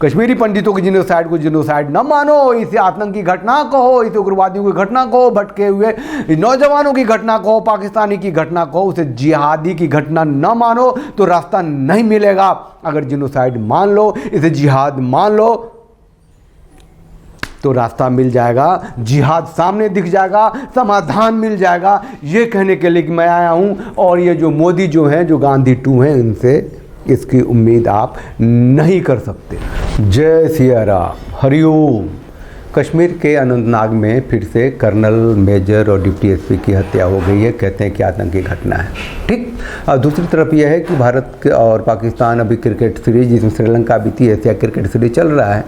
कश्मीरी पंडितों की जिनोसाइड को जिनोसाइड न मानो, इसे आतंकी घटना कहो, इसे उग्रवादियों की घटना कहो, भटके हुए नौजवानों की घटना कहो, पाकिस्तानी की घटना कहो, उसे जिहादी की घटना न मानो तो रास्ता नहीं मिलेगा। अगर जिनोसाइड मान लो, इसे जिहाद मान लो तो रास्ता मिल जाएगा, जिहाद सामने दिख जाएगा, समाधान मिल जाएगा। ये कहने के लिए कि मैं आया हूँ। और ये जो मोदी जो हैं, जो गांधी 2 हैं, इनसे इसकी उम्मीद आप नहीं कर सकते। जय सिया राम, हरिओम। कश्मीर के अनंतनाग में फिर से कर्नल, मेजर और डिप्टी एसपी की हत्या हो गई है। कहते हैं कि आतंकी घटना है, ठीक। और दूसरी तरफ यह है कि भारत और पाकिस्तान अभी क्रिकेट सीरीज, जिसमें श्रीलंका भी थी, एशिया क्रिकेट सीरीज चल रहा है,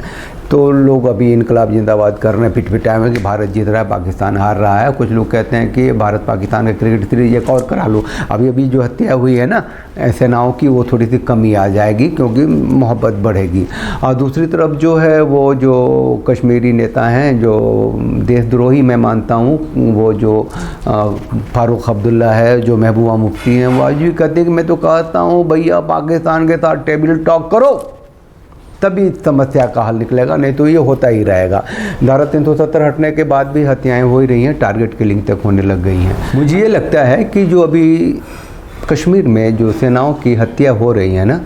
तो लोग अभी इनकलाब जिंदाबाद कर रहे हैं, पिटपिटाए में कि भारत जीत रहा है, पाकिस्तान हार रहा है। कुछ लोग कहते हैं कि भारत पाकिस्तान का क्रिकेट सीरीज एक और करा लो। अभी जो हत्या हुई है ना सेनाओं की, वो थोड़ी सी कमी आ जाएगी क्योंकि मोहब्बत बढ़ेगी। और दूसरी तरफ जो है वो जो कश्मीरी नेता हैं, जो देशद्रोही मैं मानता हूँ, वो जो फारूक अब्दुल्ला है, जो महबूबा मुफ्ती हैं, वो आज भी कहते हैं कि मैं तो कहता हूँ भैया पाकिस्तान के साथ टेबल टॉक करो, तभी समस्या का हल निकलेगा, नहीं तो ये होता ही रहेगा। धारा 370 हटने के बाद भी हत्याएं हो ही रही हैं, टारगेट किलिंग तक होने लग गई हैं। मुझे ये लगता है कि जो अभी कश्मीर में जो सेनाओं की हत्या हो रही है ना,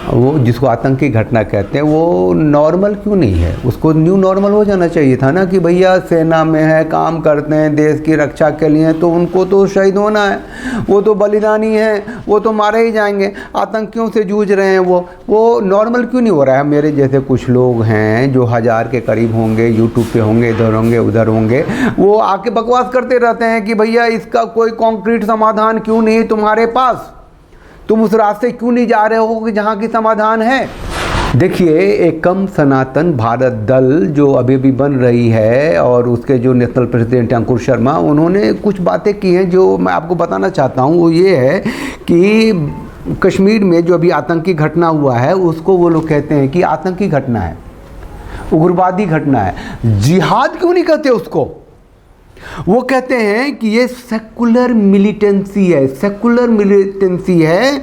वो जिसको आतंकी घटना कहते हैं, वो नॉर्मल क्यों नहीं है? उसको न्यू नॉर्मल हो जाना चाहिए था ना, कि भैया सेना में है, काम करते हैं देश की रक्षा के लिए, तो उनको तो शहीद होना है, वो तो बलिदानी है, वो तो मारे ही जाएंगे। आतंकियों से जूझ रहे हैं वो नॉर्मल क्यों नहीं हो रहा है? मेरे जैसे कुछ लोग हैं जो 1000 के करीब होंगे, यूट्यूब पे होंगे, इधर होंगे उधर होंगे, वो आके बकवास करते रहते हैं कि भैया इसका कोई कॉन्क्रीट समाधान क्यों नहीं तुम्हारे पास, तुम उस रास्ते क्यों नहीं जा रहे हो कि जहाँ की समाधान है। देखिए, एकम सनातन भारत दल जो अभी भी बन रही है, और उसके जो नेशनल प्रेसिडेंट अंकुर शर्मा, उन्होंने कुछ बातें की हैं जो मैं आपको बताना चाहता हूँ। वो ये है कि कश्मीर में जो अभी आतंकी घटना हुआ है, उसको वो लोग कहते हैं कि आतंकी घटना है, उग्रवादी घटना है। जिहाद क्यों नहीं कहते उसको? वो कहते हैं कि ये सेकुलर मिलिटेंसी है, सेकुलर मिलिटेंसी है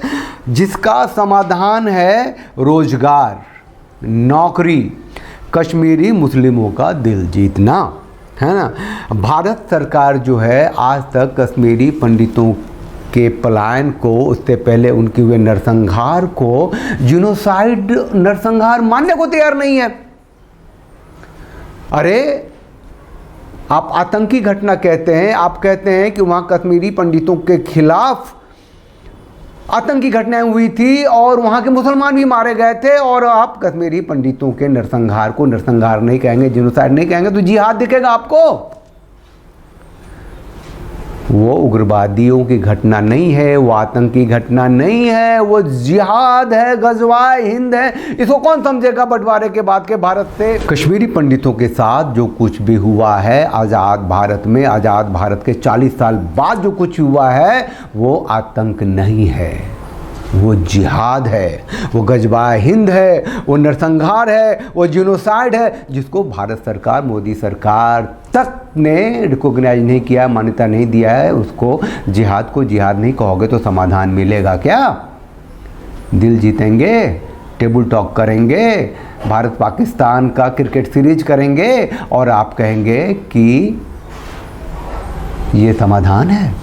जिसका समाधान है रोजगार, नौकरी, कश्मीरी मुस्लिमों का दिल जीतना, है ना। भारत सरकार जो है आज तक कश्मीरी पंडितों के पलायन को, उससे पहले उनके हुए नरसंहार को जिनोसाइड नरसंहार मानने को तैयार नहीं है। अरे आप आतंकी घटना कहते हैं, आप कहते हैं कि वहाँ कश्मीरी पंडितों के खिलाफ आतंकी घटनाएं हुई थी और वहाँ के मुसलमान भी मारे गए थे, और आप कश्मीरी पंडितों के नरसंहार को नरसंहार नहीं कहेंगे, जिनोसाइड नहीं कहेंगे, तो जिहाद दिखेगा आपको। वो उग्रवादियों की घटना नहीं है, वो आतंकी घटना नहीं है, वो जिहाद है, गजवाए हिंद है। इसको कौन समझेगा बंटवारे के बाद के भारत से? कश्मीरी पंडितों के साथ जो कुछ भी हुआ है आज़ाद भारत में, आज़ाद भारत के 40 साल बाद जो कुछ हुआ है, वो आतंक नहीं है, वो जिहाद है, वो गजवाए हिंद है, वो नरसंहार है, वो जिनोसाइड है, जिसको भारत सरकार, मोदी सरकार तक ने रिकॉग्नाइज नहीं किया, मान्यता नहीं दिया है। उसको जिहाद को जिहाद नहीं कहोगे तो समाधान मिलेगा क्या? दिल जीतेंगे, टेबल टॉक करेंगे, भारत पाकिस्तान का क्रिकेट सीरीज करेंगे, और आप कहेंगे कि ये समाधान है।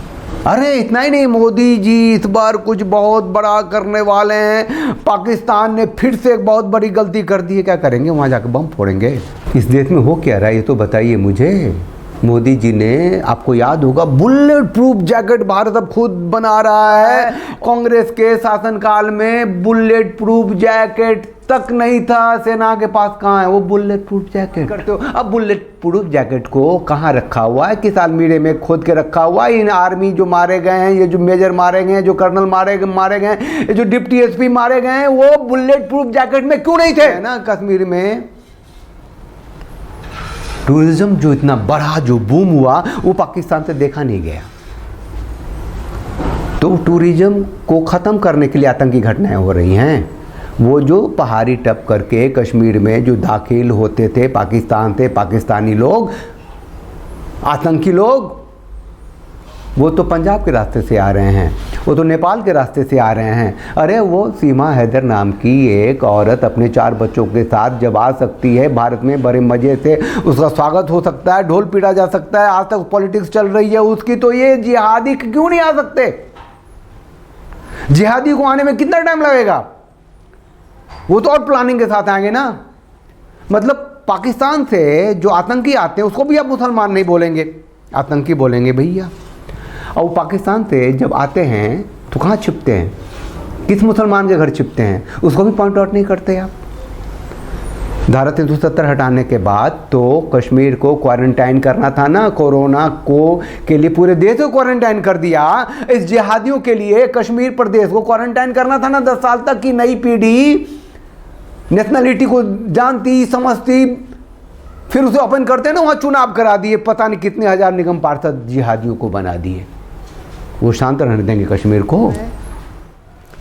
अरे इतना ही नहीं, मोदी जी इस बार कुछ बहुत बड़ा करने वाले हैं। पाकिस्तान ने फिर से एक बहुत बड़ी गलती कर दी है। क्या करेंगे? वहाँ जाकर बम फोड़ेंगे। इस देश में हो क्या रहा है ये तो बताइए मुझे। मोदी जी ने, आपको याद होगा, बुलेट प्रूफ जैकेट भारत अब खुद बना रहा है। कांग्रेस के शासनकाल में बुलेट प्रूफ जैकेट तक नहीं था सेना के पास। कहाँ है वो बुलेट प्रूफ जैकेट? करते हो अब बुलेट प्रूफ जैकेट को कहाँ रखा हुआ है? किस अलमीरे में खोद के रखा हुआ है? इन आर्मी जो मारे गए हैं, ये जो मेजर मारे गए हैं, जो कर्नल मारे गए हैं, ये जो डिप्टी एसपी मारे गए हैं, वो बुलेट प्रूफ जैकेट में क्यों नहीं थे? है ना, कश्मीर में टूरिज्म जो इतना बड़ा जो बूम हुआ, वो पाकिस्तान से देखा नहीं गया। तो टूरिज्म को ख़त्म करने के लिए आतंकी घटनाएं हो रही हैं। वो जो पहाड़ी टप करके कश्मीर में जो दाखिल होते थे पाकिस्तान से, पाकिस्तानी लोग, आतंकी लोग, वो तो पंजाब के रास्ते से आ रहे हैं, वो तो नेपाल के रास्ते से आ रहे हैं। अरे वो सीमा हैदर नाम की एक औरत अपने 4 बच्चों के साथ जब आ सकती है भारत में, बड़े मज़े से उसका स्वागत हो सकता है, ढोल पीटा जा सकता है, आज तक पॉलिटिक्स चल रही है उसकी, तो ये जिहादी क्यों नहीं आ सकते? जिहादी को आने में कितना टाइम लगेगा? वो तो और प्लानिंग के साथ आएंगे ना। मतलब पाकिस्तान से जो आतंकी आते हैं उसको भी आप मुसलमान नहीं बोलेंगे, आतंकी बोलेंगे भैया। और पाकिस्तान से जब आते हैं तो कहाँ छिपते हैं, किस मुसलमान के घर छिपते हैं, उसको भी पॉइंट आउट नहीं करते आप। धारा 370 हटाने के बाद तो कश्मीर को क्वारंटाइन करना था ना, कोरोना को के लिए पूरे देश को क्वारंटाइन कर दिया। इस जिहादियों के लिए कश्मीर प्रदेश को क्वारंटाइन करना था ना 10 साल तक की नई पीढ़ी नेशनलिटी को जानती समझती, फिर उसे ओपन करते ना, वहाँ चुनाव करा दिए, पता नहीं कितने हजार निगम पार्षद जिहादियों को बना दिए। वो शांत रहने देंगे कश्मीर को?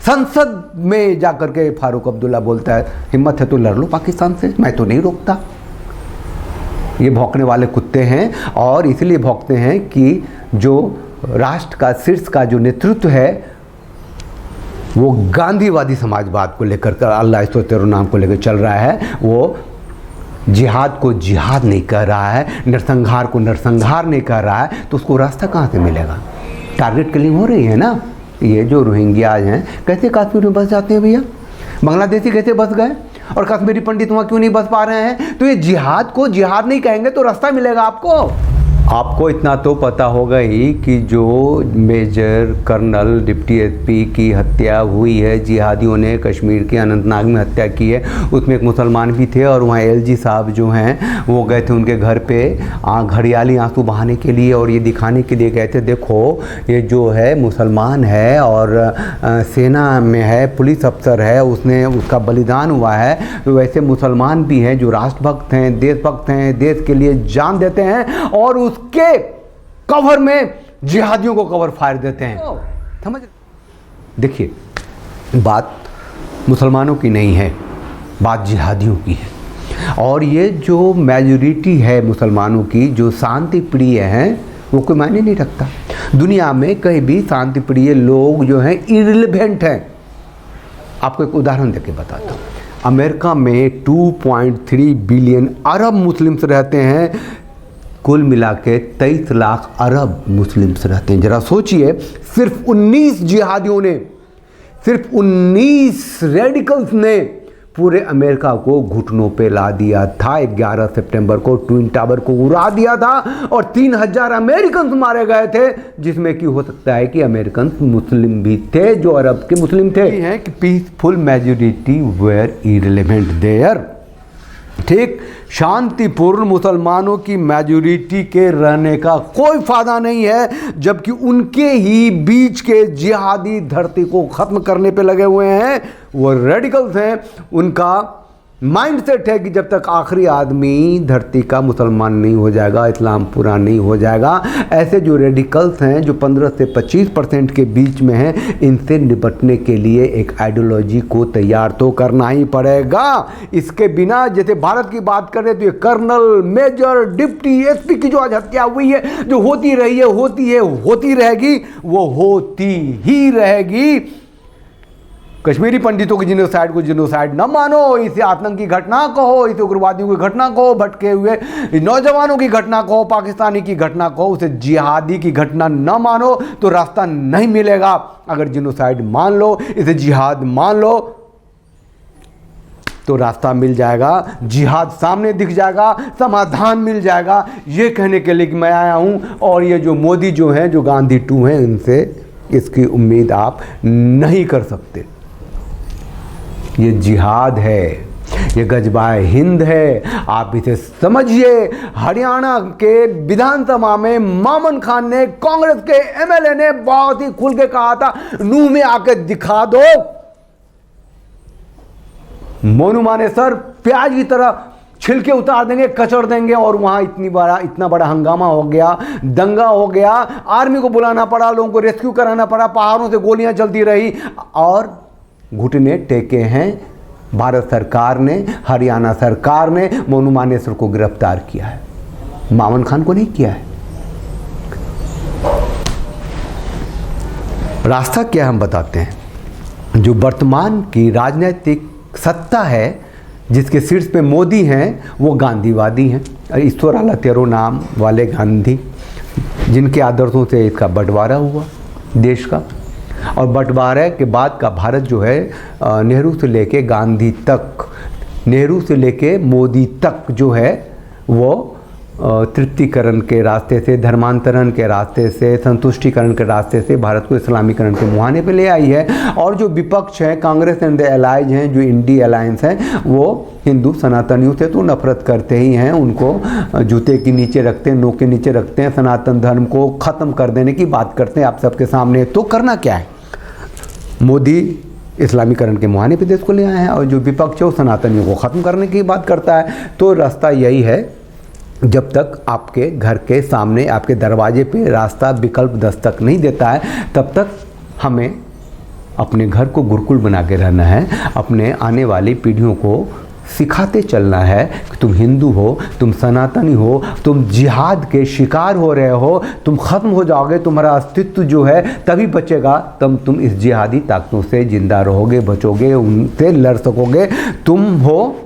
संसद में जाकर के फारूक अब्दुल्ला बोलता है हिम्मत है तो लड़ लो पाकिस्तान से, मैं तो नहीं रोकता। ये भौंकने वाले कुत्ते हैं, और इसलिए भौंकते हैं कि जो राष्ट्र का शीर्ष का जो नेतृत्व है वो गांधीवादी समाजवाद को लेकर, अल्लाह इस तेरो नाम को लेकर चल रहा है। वो जिहाद को जिहाद नहीं कर रहा है, नरसंहार को नरसंहार नहीं कर रहा है, तो उसको रास्ता कहाँ से मिलेगा? टारगेट किलिंग हो रही है ना। ये जो रोहिंग्याज हैं कैसे कश्मीर में बस जाते हैं भैया, बांग्लादेशी कैसे बस गए, और कश्मीरी पंडित वहाँ क्यों नहीं बस पा रहे हैं? तो ये जिहाद को जिहाद नहीं कहेंगे तो रास्ता मिलेगा आपको। आपको इतना तो पता होगा ही कि जो मेजर कर्नल डिप्टी एसपी की हत्या हुई है, जिहादियों ने कश्मीर के अनंतनाग में हत्या की है, उसमें एक मुसलमान भी थे, और वहाँ एलजी साहब जो हैं वो गए थे उनके घर पे घड़ियाली आंसू बहाने के लिए, और ये दिखाने के लिए गए थे देखो ये जो है मुसलमान है और सेना में है, पुलिस अफसर है, उसने उसका बलिदान हुआ है। तो वैसे मुसलमान भी हैं जो राष्ट्रभक्त हैं, देशभक्त हैं, देश के लिए जान देते हैं, और उसके कवर में जिहादियों को कवर फायर देते हैं। समझ? देखिए बात मुसलमानों की नहीं है, बात जिहादियों की है। और ये जो मेजॉरिटी है मुसलमानों की जो शांति प्रिय हैं वो कोई मायने नहीं रखता। दुनिया में कहीं भी शांति प्रिय लोग जो हैं इरिलेवेंट हैं। आपको एक उदाहरण देके बताता हूँ। अमेरिका में 2.3 बिलियन अरब मुस्लिम्स रहते हैं, कुल मिला के 23 लाख अरब मुस्लिम्स रहते हैं। जरा सोचिए, सिर्फ 19 जिहादियों ने, सिर्फ 19 रेडिकल्स ने पूरे अमेरिका को घुटनों पे ला दिया था। 11 सितंबर को ट्विन टावर को उड़ा दिया था और 3000 अमेरिकन मारे गए थे, जिसमें कि हो सकता है कि अमेरिकन मुस्लिम भी थे जो अरब के मुस्लिम थे। हैं कि peaceful majority were irrelevant there. ठीक, शांतिपूर्ण मुसलमानों की मेजॉरिटी के रहने का कोई फायदा नहीं है, जबकि उनके ही बीच के जिहादी धरती को खत्म करने पे लगे हुए हैं। वो रेडिकल्स हैं, उनका माइंडसेट है कि जब तक आखिरी आदमी धरती का मुसलमान नहीं हो जाएगा, इस्लाम पूरा नहीं हो जाएगा। ऐसे जो रेडिकल्स हैं जो 15 से 25% के बीच में हैं, इनसे निपटने के लिए एक आइडियोलॉजी को तैयार तो करना ही पड़ेगा। इसके बिना, जैसे भारत की बात करें तो ये कर्नल, मेजर, डिप्टी एसपी की जो आज हत्या हुई है, जो होती रही है, होती रहेगी, वो होती ही रहेगी। कश्मीरी पंडितों की जिनोसाइड को जिनोसाइड न मानो, इसे आतंकी घटना कहो, इसे उग्रवादियों की घटना कहो, भटके हुए नौजवानों की घटना कहो, पाकिस्तानी की घटना कहो, उसे जिहादी की घटना न मानो तो रास्ता नहीं मिलेगा। अगर जिनोसाइड मान लो, इसे जिहाद मान लो तो रास्ता मिल जाएगा, जिहाद सामने दिख जाएगा, समाधान मिल जाएगा। ये कहने के लिए कि मैं आया हूं, और ये जो मोदी जो हैं, जो गांधी 2 हैं, इनसे इसकी उम्मीद आप नहीं कर सकते। ये जिहाद है, ये गजबाए हिंद है, आप इसे समझिए। हरियाणा के विधानसभा में मामन खान ने, कांग्रेस के एमएलए ने बहुत ही खुल के कहा था, नूह में आके दिखा दो। मोनू माने सर प्याज की तरह छिलके उतार देंगे, कचर देंगे, और वहां इतना बड़ा हंगामा हो गया, दंगा हो गया, आर्मी को बुलाना पड़ा, लोगों को रेस्क्यू कराना पड़ा, पहाड़ों से गोलियां चलती रही, और घुटने टेके हैं भारत सरकार ने, हरियाणा सरकार ने मोनू मानेसर को गिरफ्तार किया है, मामन खान को नहीं किया है। रास्ता क्या हम बताते हैं। जो वर्तमान की राजनीतिक सत्ता है, जिसके शीर्ष पे मोदी हैं, वो गांधीवादी हैं। ईश्वर आला तेरो नाम वाले गांधी, जिनके आदर्शों से इसका बंटवारा हुआ देश का। और बंटवारे के बाद का भारत जो है नेहरू से लेके गांधी तक, नेहरू से लेके मोदी तक जो है वो तृप्तिकरण के रास्ते से, धर्मांतरण के रास्ते से, संतुष्टिकरण के रास्ते से भारत को इस्लामीकरण के मुहाने पे ले आई है। और जो विपक्ष है, कांग्रेस एंड द एलाइज हैं, जो इंडी अलायंस हैं, वो हिंदू सनातनियों से तो नफरत करते ही हैं, उनको जूते के नीचे रखते हैं, नोक के नीचे रखते हैं, सनातन धर्म को ख़त्म कर देने की बात करते हैं आप सबके सामने। तो करना क्या है, मोदी इस्लामीकरण के मुहाने पे देश को ले आए हैं, और जो विपक्ष है वो सनातनियों को ख़त्म करने की बात करता है। तो रास्ता यही है, जब तक आपके घर के सामने, आपके दरवाजे पे रास्ता विकल्प दस्तक नहीं देता है, तब तक हमें अपने घर को गुरुकुल बना के रहना है। अपने आने वाली पीढ़ियों को सिखाते चलना है कि तुम हिंदू हो, तुम सनातनी हो, तुम जिहाद के शिकार हो रहे हो, तुम ख़त्म हो जाओगे, तुम्हारा अस्तित्व जो है तभी बचेगा, तब तुम इस जिहादी ताकतों से ज़िंदा रहोगे, बचोगे, उनसे लड़ सकोगे। तुम हो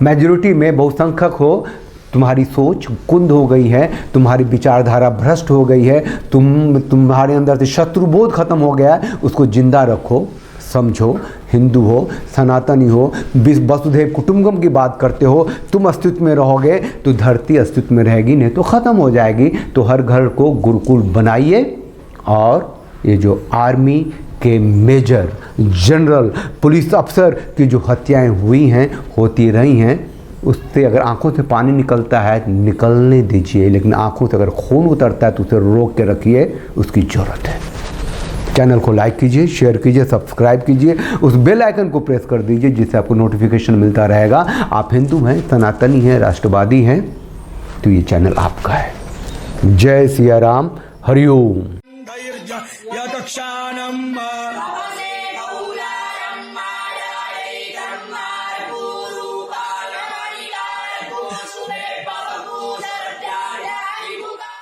मेजॉरिटी में, बहुसंख्यक हो, तुम्हारी सोच कुंद हो गई है, तुम्हारी विचारधारा भ्रष्ट हो गई है, तुम्हारे अंदर से शत्रुबोध खत्म हो गया है, उसको जिंदा रखो, समझो। हिंदू हो, सनातनी हो, वसुधैव कुटुंबकम की बात करते हो, तुम अस्तित्व में रहोगे तो धरती अस्तित्व में रहेगी, नहीं तो ख़त्म हो जाएगी। तो हर घर को गुरुकुल बनाइए। और ये जो आर्मी के मेजर, जनरल, पुलिस अफसर की जो हत्याएं हुई हैं, होती रही हैं, उससे अगर आंखों से पानी निकलता है निकलने दीजिए, लेकिन आंखों से अगर खून उतरता है तो उसे रोक के रखिए, उसकी ज़रूरत है। चैनल को लाइक कीजिए, शेयर कीजिए, सब्सक्राइब कीजिए, उस बेल आइकन को प्रेस कर दीजिए जिससे आपको नोटिफिकेशन मिलता रहेगा। आप हिंदू हैं, सनातनी हैं, राष्ट्रवादी हैं, तो ये चैनल आपका है। जय सिया राम, हरिओम।